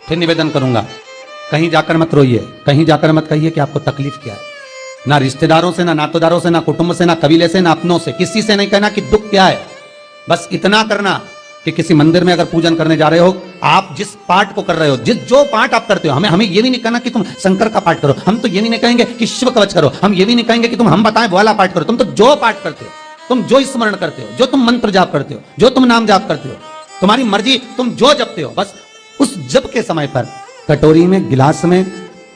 फिर निवेदन करूंगा, कहीं जाकर मत रोइए, कहीं जाकर मत कहिए कि आपको तकलीफ क्या है। ना रिश्तेदारों से, ना नातेदारों से, ना कुटुंब से, ना कबीले से, ना अपनों से, किसी से नहीं कहना कि दुख क्या है। बस इतना करना कि किसी मंदिर में अगर पूजन करने जा रहे हो, आप जिस पाठ को कर रहे हो, जो पाठ आप करते हो, हमें ये भी नहीं कहना कि तुम शंकर का पाठ करो, हम तो ये भी नहीं कहेंगे कि शिव कवच करो, हम ये भी नहीं कहेंगे कि तुम हम बताएं वाला पाठ करो। तुम तो जो पाठ करते हो, तुम जो स्मरण करते हो, जो तुम मंत्र जाप करते हो, जो तुम नाम जाप करते हो, तुम्हारी मर्जी, तुम जो जपते हो, बस उस जप के समय पर कटोरी में, गिलास में,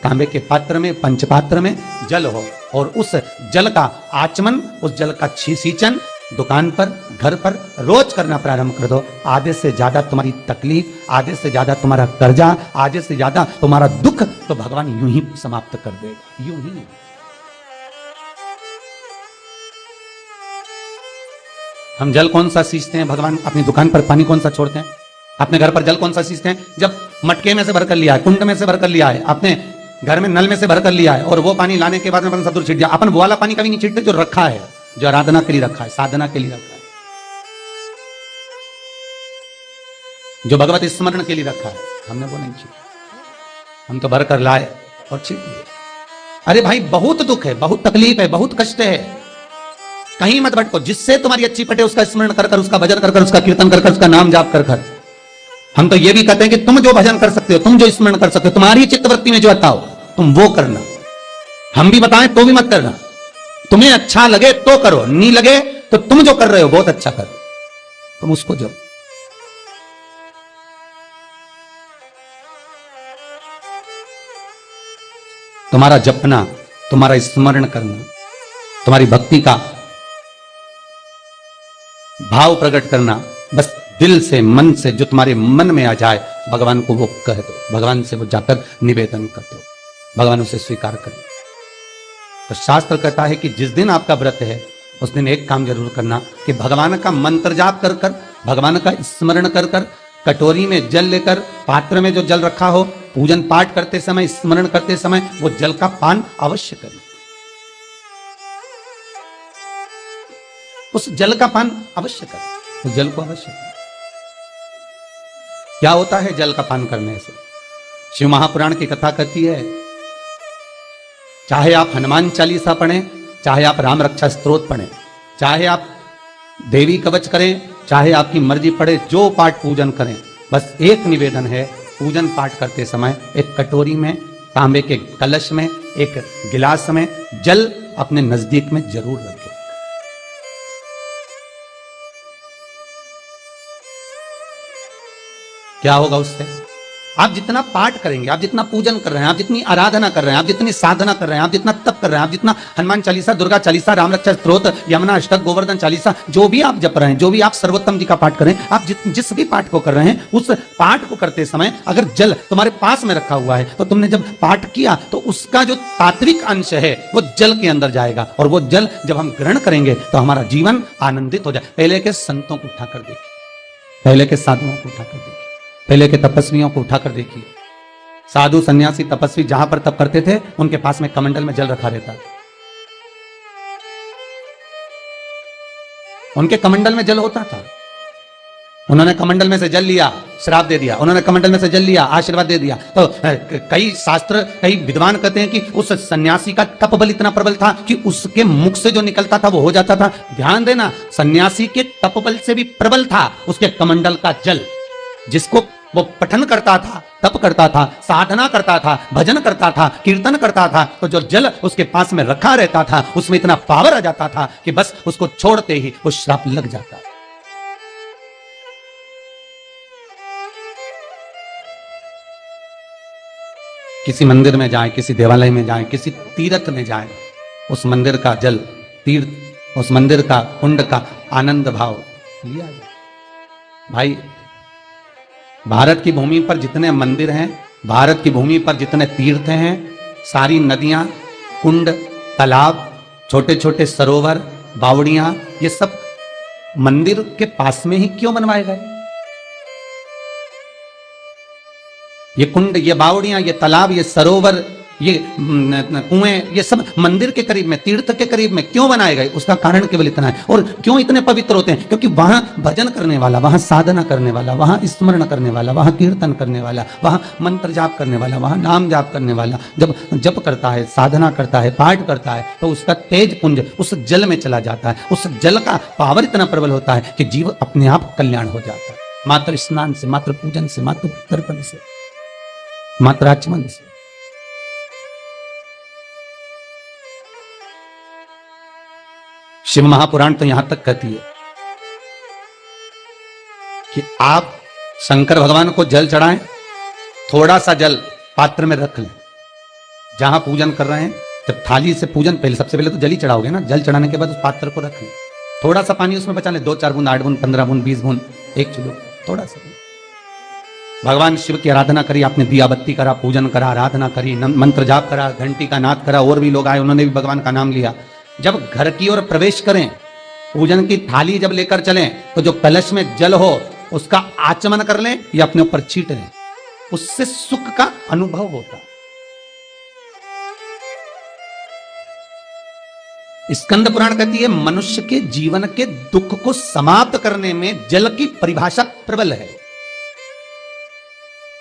तांबे के पात्र में, पंचपात्र में जल हो, और उस जल का आचमन, उस जल का सींचन दुकान पर, घर पर रोज करना प्रारंभ कर दो। आधे से ज्यादा तुम्हारी तकलीफ, आधे से ज्यादा तुम्हारा कर्जा, आधे से ज्यादा तुम्हारा दुख तो भगवान यूं ही समाप्त कर देगा, यूं ही। हम जल कौन सा सींचते हैं भगवान? अपनी दुकान पर पानी कौन सा छोड़ते हैं? अपने घर पर जल कौन सा सींचते हैं? जब मटके में से भरकर लिया है, कुंड में से भरकर लिया है, अपने घर में नल में से भरकर लिया है, और वो पानी लाने के बाद में अपन सब दूर छिट दिया। अपन वो वाला पानी कभी नहीं छिटते जो रखा है, जो आराधना के लिए रखा है, साधना के लिए रखा है, जो भगवत स्मरण के लिए रखा है, हमने वो नहीं छिटा। हम तो भरकर लाए और छिट दिए। अरे भाई, बहुत दुख है, बहुत तकलीफ है, बहुत कष्ट है, कहीं मत भटको। जिससे तुम्हारी अच्छी पटे उसका स्मरण कर कर, उसका भजन कर कर, उसका कीर्तन कर कर, उसका नाम जाप कर कर। हम तो ये भी कहते हैं कि तुम जो भजन कर सकते हो, तुम जो स्मरण कर सकते हो, तुम्हारी चित्तवृत्ति में जो आता हो तुम वो करना। हम भी बताएं तो भी मत करना। तुम्हें अच्छा लगे तो करो, नहीं लगे तो तुम जो कर रहे हो बहुत अच्छा करो, तुम उसको जो। तुम्हारा जपना, तुम्हारा स्मरण करना, तुम्हारी भक्ति का भाव प्रकट करना, बस दिल से, मन से, जो तुम्हारे मन में आ जाए, भगवान को वो कह दो, भगवान से वो जाकर निवेदन कर दो, भगवान उसे स्वीकार कर। तो शास्त्र कहता है कि जिस दिन आपका व्रत है उस दिन एक काम जरूर करना कि भगवान का मंत्र जाप कर कर, भगवान का स्मरण कर कर, कटोरी में जल लेकर, पात्र में जो जल रखा हो, पूजन पाठ करते समय, स्मरण करते समय वो जल का पान अवश्य करें। उस जल का पान अवश्य करें, उस जल को अवश्य करें। क्या होता है जल का पान करने से? शिव महापुराण की कथा कहती है, चाहे आप हनुमान चालीसा पढ़ें, चाहे आप राम रक्षा स्तोत्र पढ़ें, चाहे आप देवी कवच करें, चाहे आपकी मर्जी पड़े, जो पाठ पूजन करें, बस एक निवेदन है, पूजन पाठ करते समय एक कटोरी में, तांबे के कलश में, एक गिलास में जल अपने नजदीक में जरूर रखें। क्या होगा उससे? आप जितना पाठ करेंगे, आप जितना पूजन कर रहे हैं, आप जितनी आराधना कर रहे हैं, आप जितनी साधना कर रहे हैं, आप जितना तप कर रहे हैं, आप जितना हनुमान चालीसा, दुर्गा चालीसा, राम रक्षा स्तोत्र, यमुना अष्टक, गोवर्धन चालीसा, जो भी आप जप रहे हैं, जो भी आप सर्वोत्तम जी का पाठ करें, आप जिस भी पाठ को कर रहे हैं, उस पाठ को करते समय अगर जल तुम्हारे पास में रखा हुआ है, तो तुमने जब पाठ किया तो उसका जो तात्विक अंश है वो जल के अंदर जाएगा, और वो जल जब हम ग्रहण करेंगे तो हमारा जीवन आनंदित हो जाए। पहले के संतों को उठाकर देखिए, पहले के साधुओं को उठाकर देखिए, पहले के तपस्वियों को उठाकर देखिए। साधु, सन्यासी, तपस्वी जहां पर तप करते थे उनके पास में कमंडल में जल रखा रहता, उनके कमंडल में जल होता था। उन्होंने कमंडल में से जल लिया, श्राप दे दिया, उन्होंने कमंडल में से जल लिया, आशीर्वाद दे दिया। तो कई शास्त्र, कई विद्वान कहते हैं कि उस सन्यासी का तप बल इतना प्रबल था कि उसके मुख से जो निकलता था वो हो जाता था। ध्यान देना, सन्यासी के तप बल से भी प्रबल था उसके कमंडल का जल, जिसको वो पठन करता था, तप करता था, साधना करता था, भजन करता था, कीर्तन करता था, तो जो जल उसके पास में रखा रहता था उसमें इतना पावर आ जाता था कि बस उसको छोड़ते ही वो श्राप लग जाता। किसी मंदिर में जाएं, किसी देवालय में जाएं, किसी तीर्थ में जाएं, उस मंदिर का जल, तीर्थ, उस मंदिर का कुंड का आनंद भाव लिया जाए। भाई, भारत की भूमि पर जितने मंदिर हैं, भारत की भूमि पर जितने तीर्थ हैं, सारी नदियां, कुंड, तालाब, छोटे छोटे सरोवर, बावड़ियां, ये सब मंदिर के पास में ही क्यों बनवाए गए? ये कुंड, ये बावड़ियां, ये तालाब, ये सरोवर, ये कुएं, ये सब मंदिर के करीब में, तीर्थ के करीब में क्यों बनाए गए? उसका कारण केवल इतना है। और क्यों इतने पवित्र होते हैं? क्योंकि वहां भजन करने वाला, वहां साधना करने वाला, वहां स्मरण करने वाला, वहां कीर्तन करने वाला, वहां मंत्र जाप करने वाला, वहां नाम जाप करने वाला जब जप करता है, साधना करता है, पाठ करता है, तो उसका तेज पुंज उस जल में चला जाता है। उस जल का पावर इतना प्रबल होता है कि जीव अपने आप कल्याण हो जाता है, मात्र स्नान से, मात्र पूजन से, मात्र तर्पण से, मात्र आचमन से। शिव महापुराण तो यहां तक कहती है कि आप शंकर भगवान को जल चढ़ाएं, थोड़ा सा जल पात्र में रख लें, जहां पूजन कर रहे हैं, जब थाली से पूजन, पहले सबसे पहले तो जल ही चढ़ाओगे ना, जल चढ़ाने के बाद उस पात्र को रख लें, थोड़ा सा पानी उसमें बचा लें, 2-4 बूंद, 8 बूंद, 15 बूंद, 20 बूंद, 1 चुल्लू, थोड़ा सा। भगवान शिव की आराधना करी, आपने दिया बत्ती करा, पूजन करा, आराधना करी, मंत्र जाप करा, घंटी का नाद करा, और भी लोग आए, उन्होंने भी भगवान का नाम लिया। जब घर की ओर प्रवेश करें, पूजन की थाली जब लेकर चलें, तो जो कलश में जल हो उसका आचमन कर लें या अपने ऊपर छीट लें, उससे सुख का अनुभव होता। स्कंद पुराण कहती है मनुष्य के जीवन के दुख को समाप्त करने में जल की परिभाषा प्रबल है।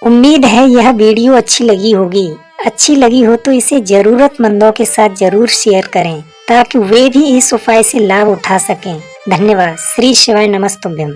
उम्मीद है यह वीडियो अच्छी लगी होगी। अच्छी लगी हो तो इसे जरूरतमंदों के साथ जरूर शेयर करें ताकि वे भी इस उपाय से लाभ उठा सकें। धन्यवाद। श्री शिवाय नमस्तुभ्यम।